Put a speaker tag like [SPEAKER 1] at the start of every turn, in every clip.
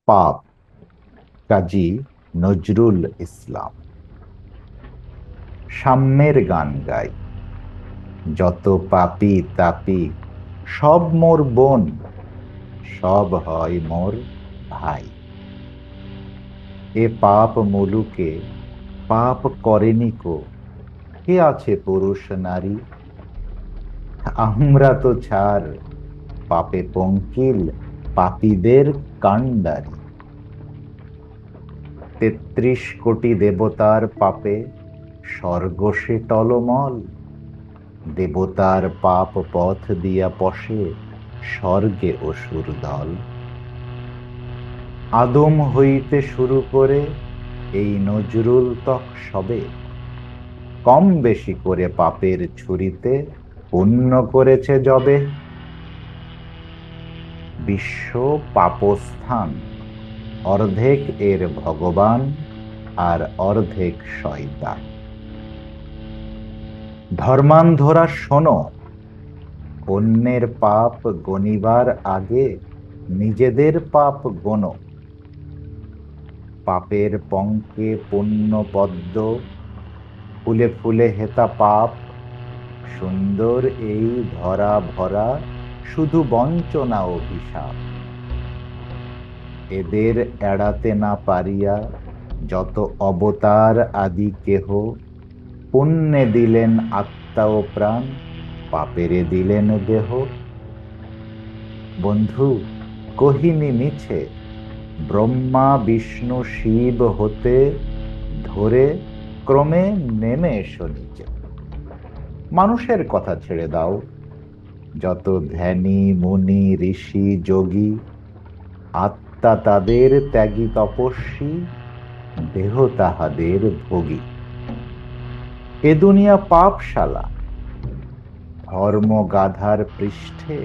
[SPEAKER 1] পাপ, কাজী নজরুল ইসলাম। সাম্যের গান গাই, যত পাপী তাপী সব মোর বোন, সব হয় মোর ভাই। এ পাপ মুলুকে পাপ করেনি কো, কে আছে পুরুষ নারী? আমরা তো ছাড়, পাপে পঙ্কিল পাপীদের কাণ্ডারি। ৩৩ কোটি দেবতার পাপে স্বর্গ সে টলমল। দেবতার পাপ পথ দিয়া পশে স্বর্গে অসুর দল। আদম হইতে শুরু করে এই নজরুল তক সবে কম বেশি করে পাপের ছুরিতে পুণ্য করেছে যবে। বিশ্ব পাপস্থান, অর্ধেক এর ভগবান আর অর্ধেক শয়তান। ধর্মান্ধরা শোনো, অন্যের পাপ গনিবার আগে নিজেদের পাপ গোনো। পাপের পঙ্কে পুণ্য পদ্ম, ফুলে ফুলে হেতা পাপ। সুন্দর এই ধরা ভরা, শুধু বঞ্চনা অভিশাপ। এদের এড়াতে না পারিয়া যত অবতার আদি কেহ, পুণ্যে দিলেন আত্মা ও প্রাণ, পাপেরে দিলেন দেহ। বন্ধু, কহিনি মিছে, ব্রহ্মা বিষ্ণু শিব হতে ধরে ক্রমে নেমে এসো নিচে। মানুষের কথা ছেড়ে দাও, যত ধ্যানী মুনি ঋষি যোগী, আত্মা তাদের ত্যাগী তপস্বী, দেহ তাহাদের ভোগী। এ দুনিয়া পাপশালা, ধর্ম গাধার পৃষ্ঠে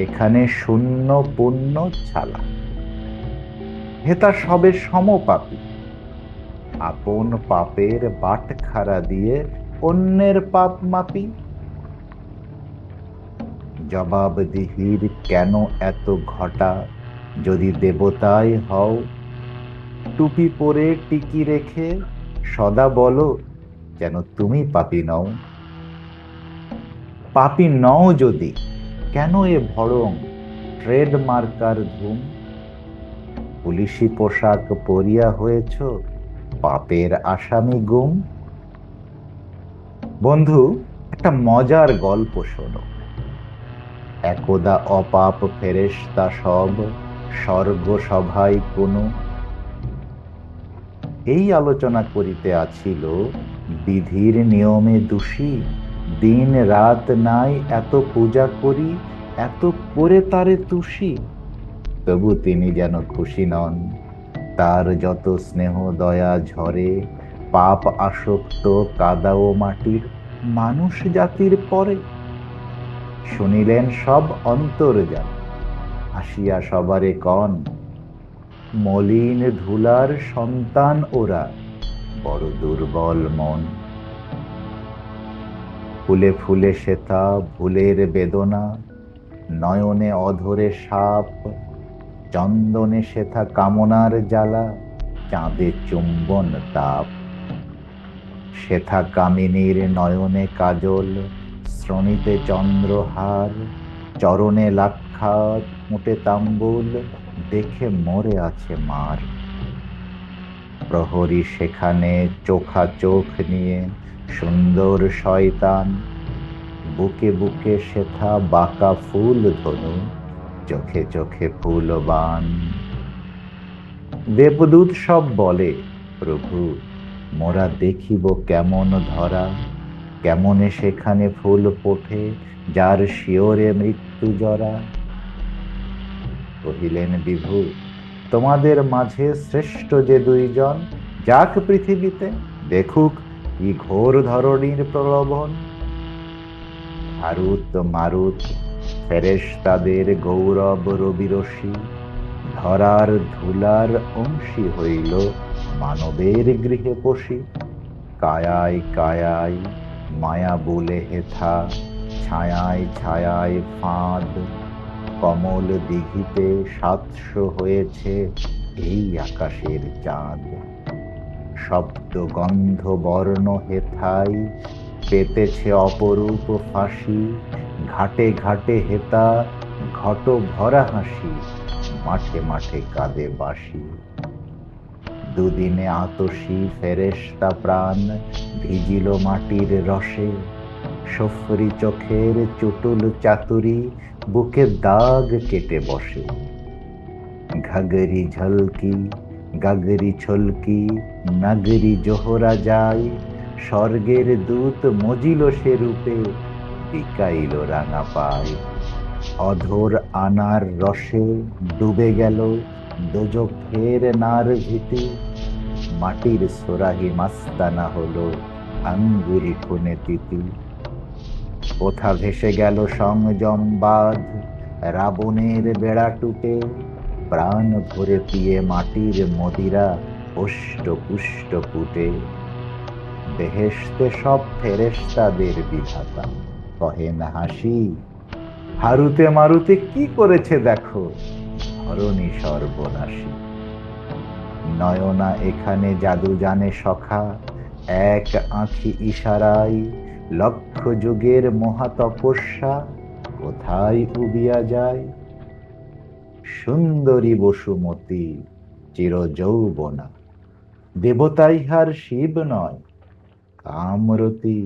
[SPEAKER 1] এখানে শূন্য পুণ্য ছালা। হেতা সবে সমপাপী, আপন পাপের বাটখারা দিয়ে অন্যের পাপ মাপি। জবাবদিহির কেন এত ঘটা, যদি দেবতাই হও? টুপি পরে টিকি রেখে সদা বলো, যেন তুমি পাপী নও। পাপী নও যদি, কেন এ ভড়ং ট্রেড মার্কার ধুম? পুলিশি পোশাক পরিয়া হয়েছ পাপের আসামি গুম। বন্ধু, একটা মজার গল্প শোনো। একদা অপাপ ফেরেশতা সব স্বর্গ সভায় কোনো এই আলোচনা করিতে আছিল, বিধির নিয়মে দোষী দিন রাত নাই এত পূজা করি, এত করে তারে তুষি। তবু তিনি যেন খুশি নন, তার যত স্নেহ দয়া ঝরে পাপ আসক্ত কাদা ও মাটির মানুষ জাতির পরে। শুনিলেন সব অন্তর্যামী, আসিয়া সবারে কন, মলিন ধুলার সন্তান ওরা, বড় দুর্বল মন। ফুলে ফুলে শেথা ভুলের বেদনা, নয়নে অধরে সাপ, চন্দনে শেথা কামনার জ্বালা, চাঁদে চুম্বন তাপ। শেথা কামিনীর নয়নে কাজল, শ্রোণীতে চন্দ্রহার, চরণে লাক্ষাত মুটে তাম্বুল, দেখে মরে আছে মার। প্রহরী সেখানে চোখা চোখ নিয়ে সুন্দর শয়তান, বুকে বুকে শেথা বাঁকা ফুল ধনু, চোখে চোখে ফুলবান। দেবদূত সব বলে, প্রভু মোরা দেখিব কেমন ধরা, কেমনে সেখানে ফুল ফোটে যার শিওরে মৃত্যু জরা। কহিলেন বিভু, তোমাদের মাঝে শ্রেষ্ঠ যে দুইজন, যাক পৃথিবীতে দেখুক কি ঘোর ধরণীর প্রলোভন। হারুত মারুত ফেরেশতাদের গৌরব রবিরশ্মি, ধরার ধুলার অংশী হইল মানবের গৃহে পশি। কায়ায় কায়ায় মায়া বলে হেথা, ছায়ায় ছায়ায় ফাঁদ, কমল দিঘিতে ৭০০ হয়েছে এই আকাশের চাঁদ। শব্দ গন্ধ বর্ণ হেথাই পেতেছে অপরূপ ফাঁসি। ঘাটে ঘাটে হেতা ঘট ভরা হাসি, মাঠে মাঠে কাঁদে বাঁশি। দুদিনে আতসী ফেরেশতা প্রাণ ভিজিল মাটির রসে। সফরি চোখের চটুল চাতুরি বুকে দাগ কেটে বসে। ঘাগরি ঝলকি গাগরি ছলকি নাগরি জোহরা যায়। স্বর্গের দূত মজিল সে রূপে, বিকাইল রাঙা পায়। অধর আনার রসে ডুবে গেল দোজখের নার ভীতি। মাটির সোরাহি মাস্তানা হলো আঙ্গুরি খুনে তিতি। কোথা ভেসে গেল সংযম বাঁধ, রাবণের বেড়া টুটে। প্রাণ ভরে পিয়ে মাটির মদিরা ওষ্ঠ পুষ্ট পুটে। বেহেশতে সব ফেরেশতাদের বিধাতা কহেন হাসি। হারুতে মারুতে কি করেছে দেখো, ধরণী সর্বনাশী। নয়না এখানে জাদু জানে সখা, এক আঁখি ইশারায়। লক্ষ যুগের মহাতপস্যা কোথায় উবিয়া যায়। সুন্দরী বসুমতী চির যৌবনা, দেবতা ইহার শিব নয় কামরতী।